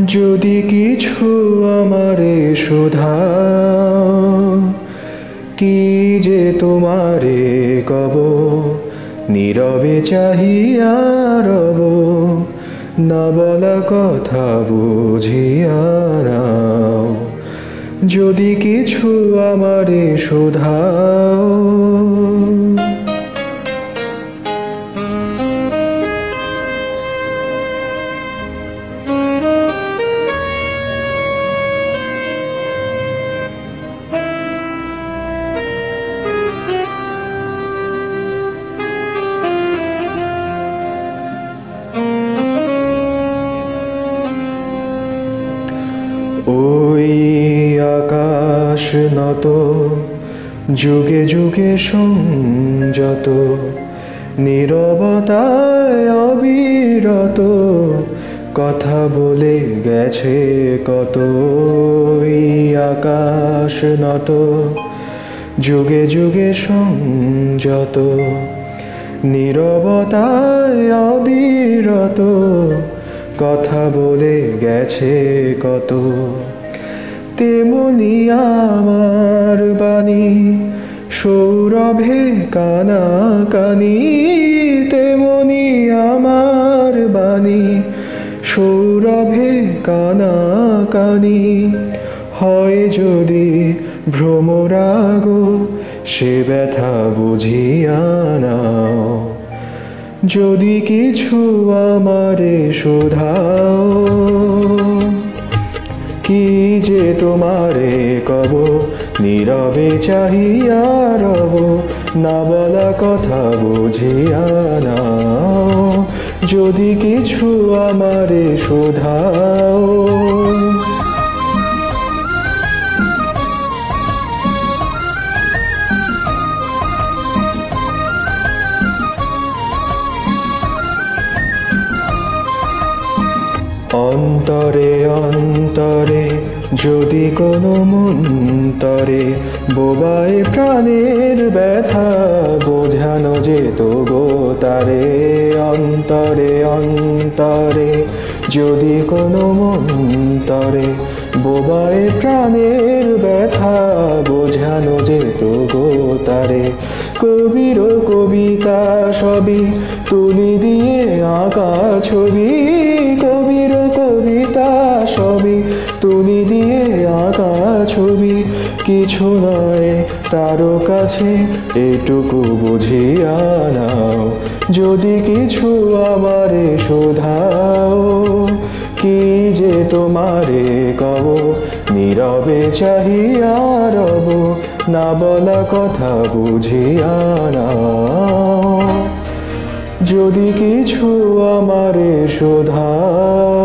যদি কিছু আমারে শোধাও, কি যে তোমারে কব, নীরবে চাহিয়া রব, না বলা কথা বুঝিয়া নাও। যদি কিছু আমারে শোধাও, ওই আকাশ নত, যুগে যুগে সংযত, নীরবতায় অবিরত, কথা বলে গেছে কত। ওই আকাশ নত, যুগে যুগে সংযত, নীরবতায় অবিরত, কথা বলে গেছে কত। তেমনি আমার বাণী সৌরভে কানাকানি, তেমনি আমার বাণী সৌরভে কানাকানি। হয় যদি ভ্রমরাগ, সে ব্যথা বুঝিয়া নাও। যদি কিছু আমারে শোধাও, কি যে তোমারে কব, নীরবে চাহিয়া রব, না বলা কথা বুঝিয়া নাও। যদি কিছু আমারে শোধাও, অন্তরে অন্তরে যদি কোনো মন্তরে বোবায় প্রাণের ব্যথা বোঝানো যেত গো তারে। অন্তরে অন্তরে যদি কোনো মন্তরে বোবায় প্রাণের ব্যথা বোঝানো যেত গো তারে। কবির কবিতা সবই তুলি দিয়ে আঁকা ছবি, কবির কবিতা সবই তুলি দিয়ে আঁকা ছবি। কিছু নয় তারও কাছে এটুকু বুঝিয়া নাও। যদি কিছু আমারে শোধাও, কি যে তোমারে কব, নীরবে চাহিয়া রব, না বলা কথা বুঝিয়া নাও। যদি কিছু আমারে শোধাও।